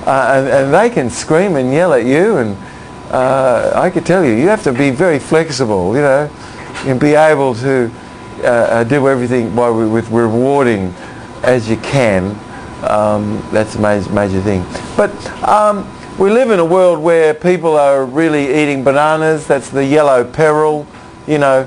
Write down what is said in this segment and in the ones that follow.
and they can scream and yell at you, and I could tell you have to be very flexible, you know, and be able to do everything with rewarding as you can. That's a major thing. But we live in a world where people are really eating bananas. That's the yellow peril, you know.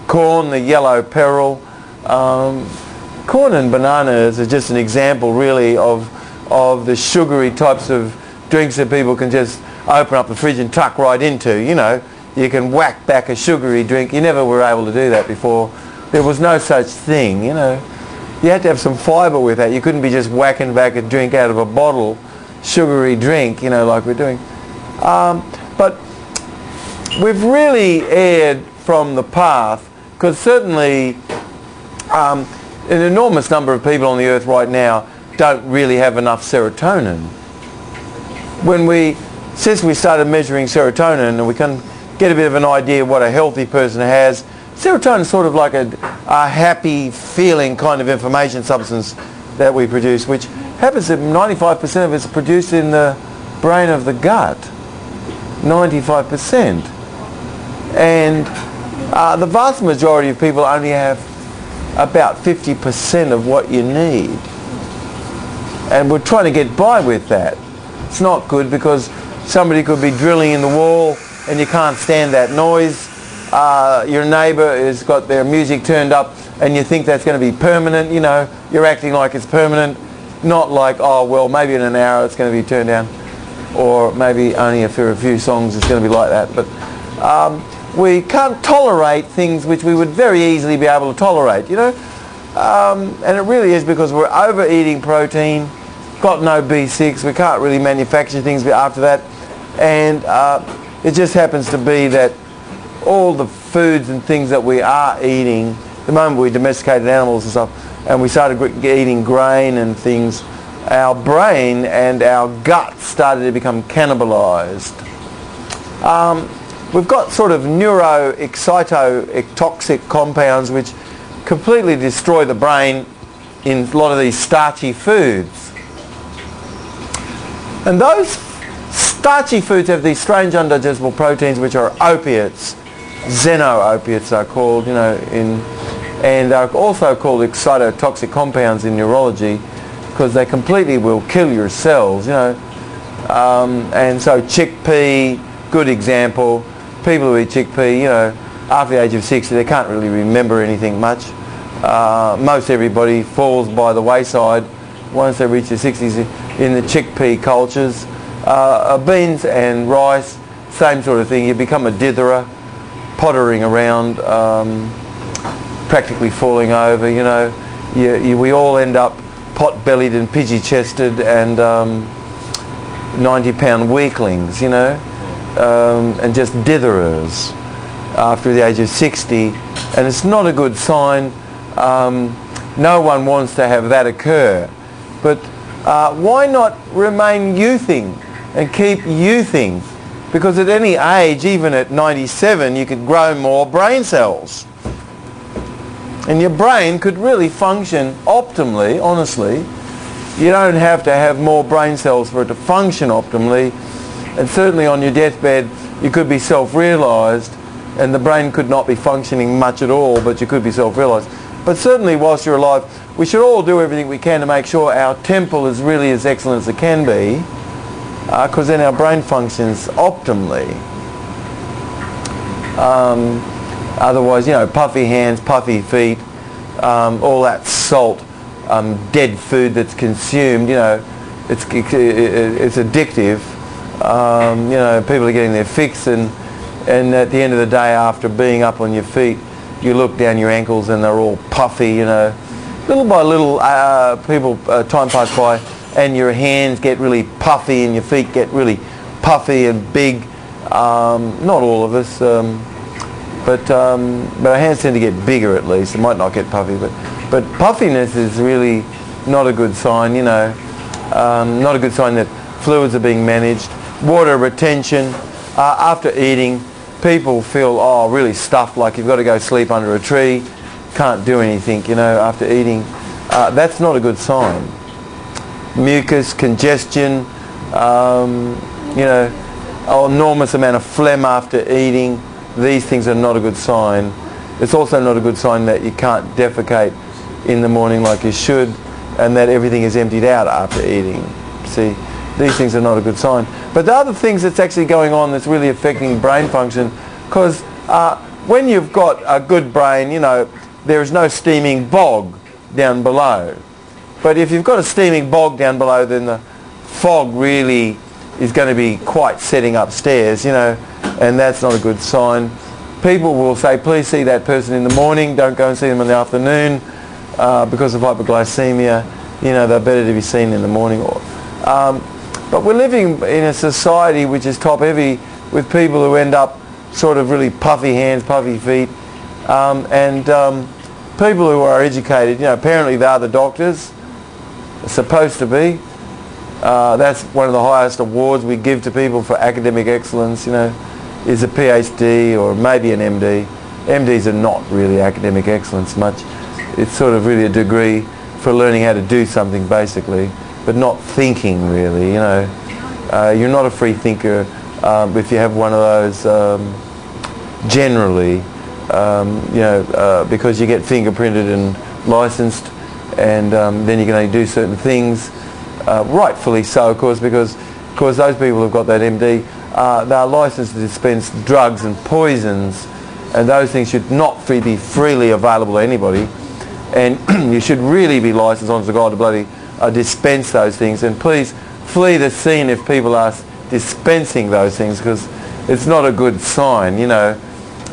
Corn, the yellow peril. Corn and bananas are just an example, really, of the sugary types of drinks that people can just open up the fridge and tuck right into. You know, you can whack back a sugary drink. You never were able to do that before. There was no such thing, you know. You had to have some fibre with that. You couldn't be just whacking back a drink out of a bottle, sugary drink, you know, like we're doing. But we've really erred from the path, because certainly an enormous number of people on the earth right now don't really have enough serotonin. Since we started measuring serotonin, and we can get a bit of an idea of what a healthy person has, serotonin is sort of like a happy feeling kind of information substance that we produce, which happens that 95% of it's produced in the brain of the gut. 95%. And the vast majority of people only have about 50% of what you need. And we're trying to get by with that. It's not good, because somebody could be drilling in the wall and you can't stand that noise. Your neighbour has got their music turned up and you think that's going to be permanent, you know. You're acting like it's permanent, not like, oh well, maybe in an hour it's going to be turned down, or maybe only for a few songs it's going to be like that. But we can't tolerate things which we would very easily be able to tolerate, you know. And it really is because we're overeating protein, got no B6, we can't really manufacture things after that, and it just happens to be that all the foods and things that we are eating, the moment we domesticated animals and stuff, and we started eating grain and things, our brain and our gut started to become cannibalized. We've got sort of neuroexcitotoxic compounds which completely destroy the brain in a lot of these starchy foods. And those starchy foods have these strange undigestible proteins which are opiates. Xeno-opiates are called, you know, and are also called excitotoxic compounds in neurology, because they completely will kill your cells, you know. And so chickpea, good example. People who eat chickpea, you know, after the age of 60, they can't really remember anything much. Most everybody falls by the wayside once they reach their 60s in the chickpea cultures. Beans and rice, same sort of thing. You become a ditherer, pottering around, practically falling over, you know. We all end up pot-bellied and pidgey-chested and 90-pound weaklings, you know, and just ditherers after the age of 60. And it's not a good sign. No one wants to have that occur. But why not remain youthing and keep youthing? Because at any age, even at 97, you could grow more brain cells. And your brain could really function optimally, honestly. You don't have to have more brain cells for it to function optimally. And certainly on your deathbed, you could be self-realised, and the brain could not be functioning much at all, but you could be self-realised. But certainly whilst you're alive, we should all do everything we can to make sure our temple is really as excellent as it can be, because then our brain functions optimally. Otherwise, you know, puffy hands, puffy feet, all that salt, dead food that's consumed, you know, it's addictive. You know, people are getting their fix, and at the end of the day, after being up on your feet, you look down your ankles and they're all puffy, you know. Little by little, time passes by, and your hands get really puffy and your feet get really puffy and big. Not all of us, but our hands tend to get bigger at least. It might not get puffy, but puffiness is really not a good sign, you know. Not a good sign that fluids are being managed. Water retention. After eating, people feel, really stuffed, like you've got to go sleep under a tree. Can't do anything, you know, after eating. That's not a good sign. mucus, congestion, you know, an enormous amount of phlegm after eating. These things are not a good sign. It's also not a good sign that you can't defecate in the morning like you should, and that everything is emptied out after eating. See, these things are not a good sign. But the other things that's actually going on that's really affecting brain function, because when you've got a good brain, you know, there is no steaming bog down below. But if you've got a steaming bog down below, then the fog really is going to be quite setting upstairs, you know, and that's not a good sign. People will say, please see that person in the morning, don't go and see them in the afternoon because of hypoglycemia. You know, they're better to be seen in the morning. But we're living in a society which is top heavy with people who end up sort of really puffy hands, puffy feet, and people who are educated, you know, apparently they are the doctors, supposed to be. That's one of the highest awards we give to people for academic excellence, you know, is a PhD or maybe an MD. MDs are not really academic excellence much. It's sort of really a degree for learning how to do something basically, but not thinking really, you know. You're not a free thinker if you have one of those generally, you know, because you get fingerprinted and licensed, and then you can only do certain things. Rightfully so, of course, because those people who've got that MD, they're licensed to dispense drugs and poisons, and those things should not be freely available to anybody. And you should really be licensed, honest to God, to bloody dispense those things. And please flee the scene if people are dispensing those things, because it's not a good sign, you know,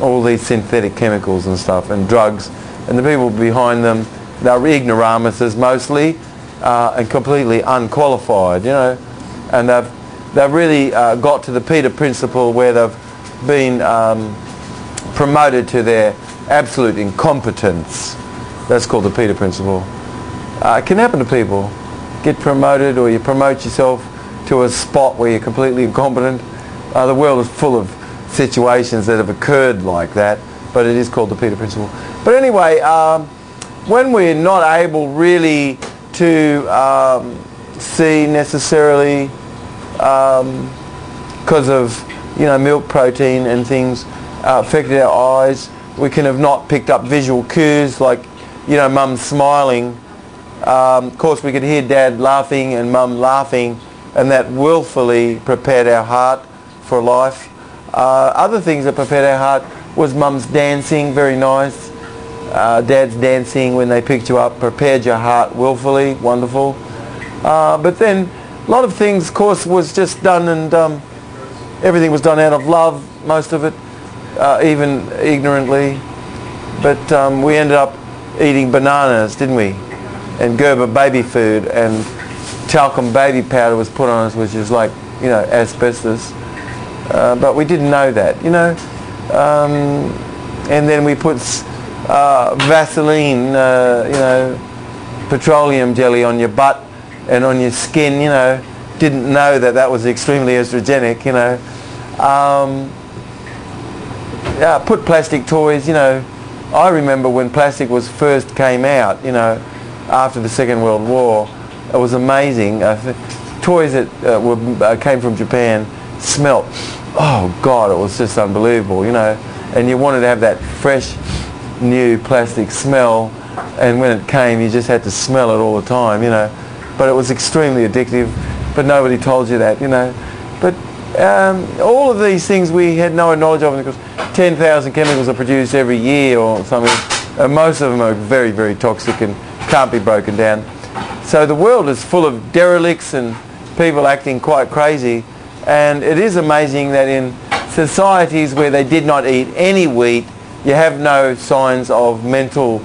all these synthetic chemicals and stuff and drugs, and the people behind them, they're ignoramuses mostly, and completely unqualified, you know, and they've really got to the Peter principle where they've been promoted to their absolute incompetence. That's called the Peter principle. It can happen to people. Get promoted, or you promote yourself to a spot where you're completely incompetent. The world is full of situations that have occurred like that, but it is called the Peter principle. But anyway, when we're not able really to see necessarily, because of, you know, milk protein and things affected our eyes, we can have not picked up visual cues like, you know, mum smiling. Of course we could hear dad laughing and mum laughing, and that willfully prepared our heart for life. Other things that prepared our heart was mum's dancing, very nice. Dad's dancing when they picked you up, prepared your heart willfully, wonderful. But then a lot of things, of course, was just done, and everything was done out of love, most of it, even ignorantly. But we ended up eating bananas, didn't we? And Gerber baby food, and talcum baby powder was put on us, which is like, you know, asbestos. But we didn't know that, you know. And then we put Vaseline, you know, petroleum jelly on your butt and on your skin, you know. Didn't know that that was extremely estrogenic, you know. Put plastic toys, you know. I remember when plastic was first came out, you know, after the Second World War. It was amazing. Toys that came from Japan smelt, oh God, it was just unbelievable, you know. And you wanted to have that fresh, new plastic smell, and when it came, you just had to smell it all the time, you know. But it was extremely addictive, but nobody told you that, you know. But all of these things we had no knowledge of, because 10,000 chemicals are produced every year or something, and most of them are very, very toxic and can't be broken down. So the world is full of derelicts and people acting quite crazy, and it is amazing that in societies where they did not eat any wheat, you have no signs of mental